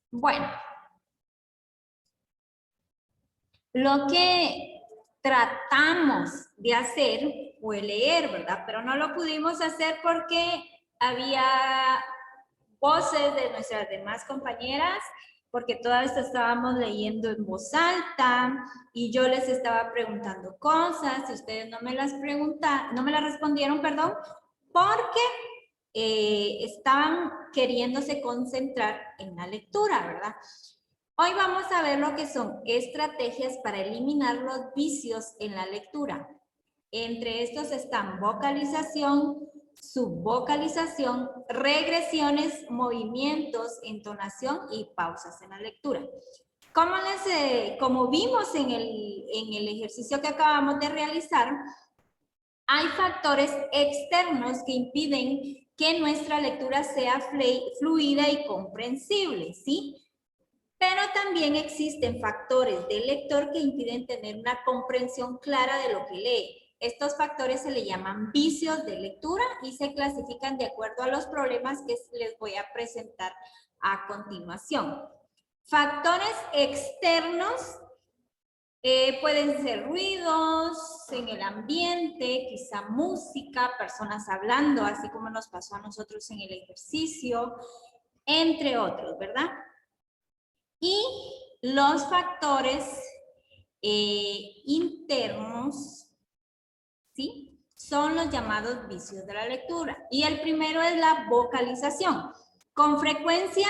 Bueno, lo que tratamos de hacer fue leer, ¿verdad? Pero no lo pudimos hacer porque había voces de nuestras demás compañeras, porque todas estábamos leyendo en voz alta y yo les estaba preguntando cosas y ustedes no me las preguntaron, no me las respondieron, perdón, porque estaban queriéndose concentrar en la lectura, ¿verdad? Hoy vamos a ver lo que son estrategias para eliminar los vicios en la lectura. Entre estos están vocalización, subvocalización, regresiones, movimientos, entonación y pausas en la lectura. Como vimos en el ejercicio que acabamos de realizar, hay factores externos que impiden que nuestra lectura sea fluida y comprensible, ¿sí? Pero también existen factores del lector que impiden tener una comprensión clara de lo que lee. Estos factores se le llaman vicios de lectura y se clasifican de acuerdo a los problemas que les voy a presentar a continuación. Factores externos pueden ser ruidos en el ambiente, quizá música, personas hablando, así como nos pasó a nosotros en el ejercicio, entre otros, ¿verdad? Y los factores internos, ¿sí? Son los llamados vicios de la lectura. Y el primero es la vocalización. Con frecuencia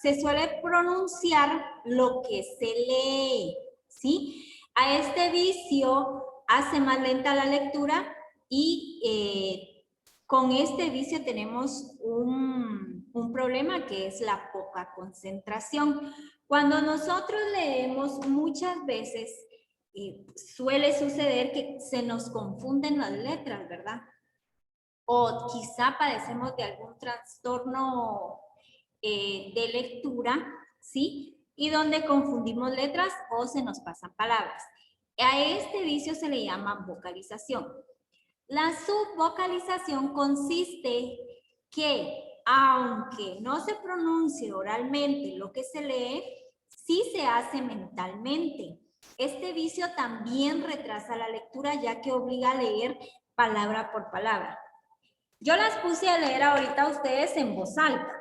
se suele pronunciar lo que se lee, ¿sí? A este vicio hace más lenta la lectura y con este vicio tenemos un problema que es la poca concentración. Cuando nosotros leemos muchas veces suele suceder que se nos confunden las letras, ¿verdad? O quizá padecemos de algún trastorno de lectura, ¿sí? Y donde confundimos letras o se nos pasan palabras. A este vicio se le llama vocalización. La subvocalización consiste que, aunque no se pronuncie oralmente lo que se lee, sí se hace mentalmente. Este vicio también retrasa la lectura ya que obliga a leer palabra por palabra. Yo las puse a leer ahorita a ustedes en voz alta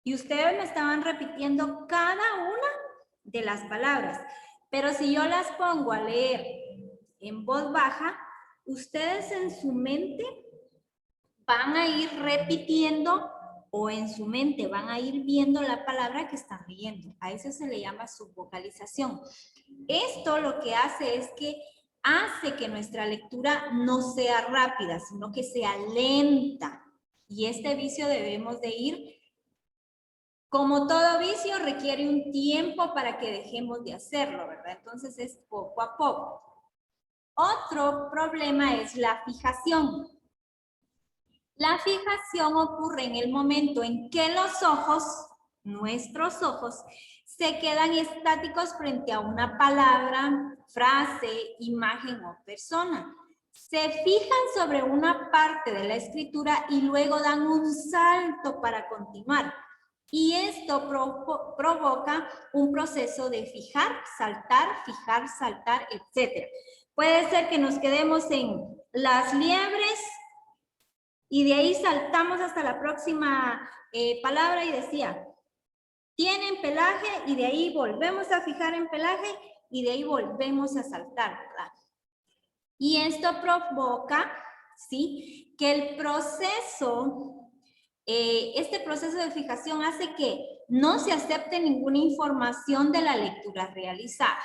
y ustedes me estaban repitiendo cada una de las palabras. Pero si yo las pongo a leer en voz baja, ustedes en su mente van a ir repitiendo o en su mente van a ir viendo la palabra que están leyendo. A eso se le llama subvocalización. Esto lo que hace es que hace que nuestra lectura no sea rápida, sino que sea lenta. Y este vicio debemos de ir, como todo vicio, requiere un tiempo para que dejemos de hacerlo, ¿verdad? Entonces es poco a poco. Otro problema es la fijación. La fijación ocurre en el momento en que los ojos, nuestros ojos, se quedan estáticos frente a una palabra, frase, imagen o persona. Se fijan sobre una parte de la escritura y luego dan un salto para continuar. Y esto provoca un proceso de fijar, saltar, etc. Puede ser que nos quedemos en las liebres y de ahí saltamos hasta la próxima palabra y decía, tienen pelaje y de ahí volvemos a fijar en pelaje y de ahí volvemos a saltar, ¿verdad? Y esto provoca, ¿sí? Que el proceso, este proceso de fijación hace que no se acepte ninguna información de la lectura realizada.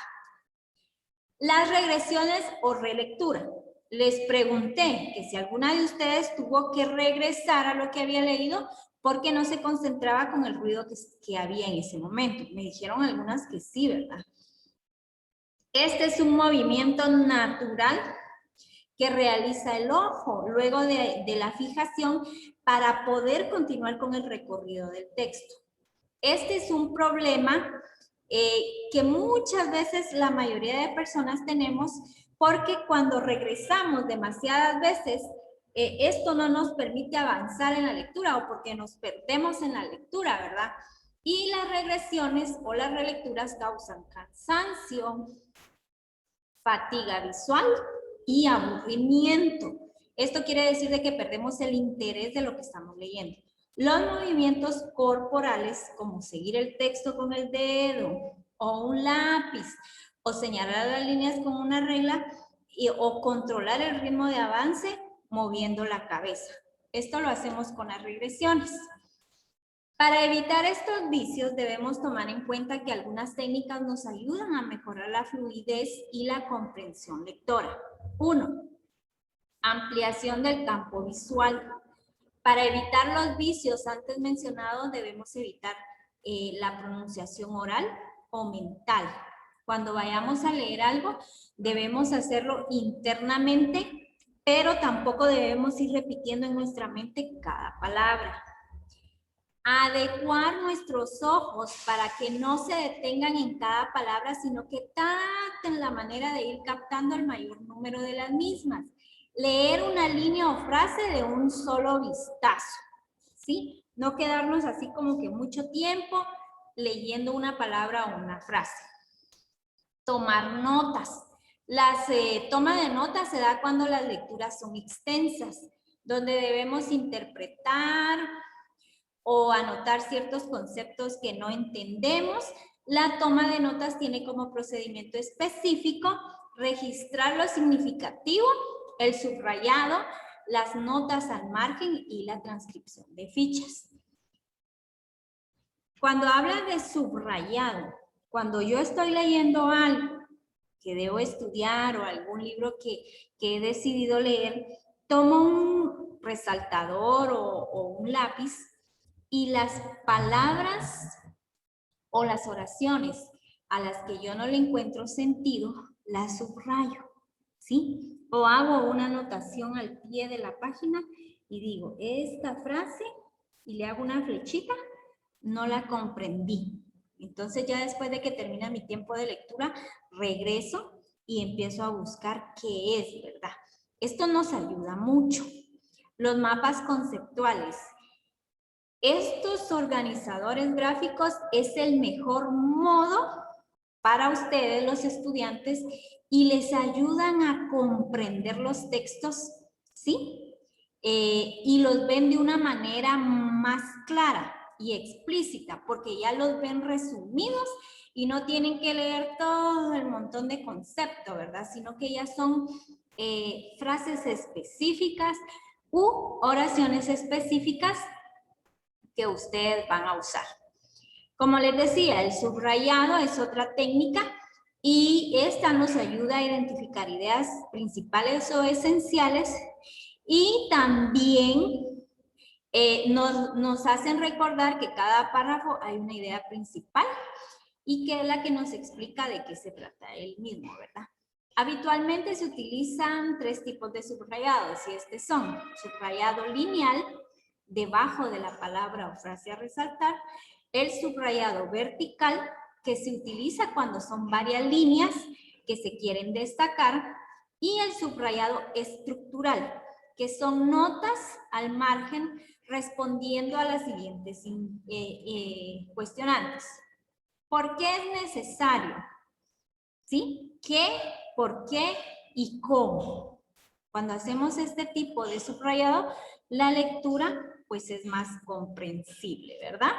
Las regresiones o relectura. Les pregunté que si alguna de ustedes tuvo que regresar a lo que había leído porque no se concentraba con el ruido que había en ese momento. Me dijeron algunas que sí, ¿verdad? Este es un movimiento natural que realiza el ojo luego de la fijación para poder continuar con el recorrido del texto. Este es un problema que muchas veces la mayoría de personas tenemos porque cuando regresamos demasiadas veces, esto no nos permite avanzar en la lectura o porque nos perdemos en la lectura, ¿verdad? Y las regresiones o las relecturas causan cansancio, fatiga visual y aburrimiento. Esto quiere decir de que perdemos el interés de lo que estamos leyendo. Los movimientos corporales, como seguir el texto con el dedo o un lápiz, o señalar las líneas con una regla, o controlar el ritmo de avance moviendo la cabeza. Esto lo hacemos con las regresiones. Para evitar estos vicios debemos tomar en cuenta que algunas técnicas nos ayudan a mejorar la fluidez y la comprensión lectora. 1. Ampliación del campo visual. Para evitar los vicios antes mencionados debemos evitar la pronunciación oral o mental. Cuando vayamos a leer algo debemos hacerlo internamente, pero tampoco debemos ir repitiendo en nuestra mente cada palabra. Adecuar nuestros ojos para que no se detengan en cada palabra, sino que traten la manera de ir captando el mayor número de las mismas. Leer una línea o frase de un solo vistazo, ¿sí? No quedarnos así como que mucho tiempo leyendo una palabra o una frase. Tomar notas. La toma de notas se da cuando las lecturas son extensas, donde debemos interpretar o anotar ciertos conceptos que no entendemos. La toma de notas tiene como procedimiento específico registrar lo significativo, el subrayado, las notas al margen y la transcripción de fichas. Cuando habla de subrayado, cuando yo estoy leyendo algo que debo estudiar o algún libro que he decidido leer, tomo un resaltador o un lápiz y las palabras o las oraciones a las que yo no le encuentro sentido, las subrayo, ¿sí? O hago una anotación al pie de la página y digo, esta frase, y le hago una flechita, no la comprendí. Entonces ya después de que termina mi tiempo de lectura, regreso y empiezo a buscar qué es, ¿verdad? Esto nos ayuda mucho. Los mapas conceptuales. Estos organizadores gráficos es el mejor modo para ustedes, los estudiantes, y les ayudan a comprender los textos, ¿sí? Y los ven de una manera más clara y explícita, porque ya los ven resumidos y no tienen que leer todo el montón de conceptos, ¿verdad? Sino que ya son frases específicas u oraciones específicas que ustedes van a usar. Como les decía, el subrayado es otra técnica y esta nos ayuda a identificar ideas principales o esenciales y también nos hacen recordar que cada párrafo hay una idea principal y que es la que nos explica de qué se trata el mismo, ¿verdad? Habitualmente se utilizan 3 tipos de subrayados y estos son subrayado lineal, debajo de la palabra o frase a resaltar, el subrayado vertical, que se utiliza cuando son varias líneas que se quieren destacar, y el subrayado estructural, que son notas al margen respondiendo a las siguientes cuestionantes. ¿Por qué es necesario? ¿Sí? ¿Qué, por qué y cómo? Cuando hacemos este tipo de subrayado, la lectura pues es más comprensible, ¿verdad?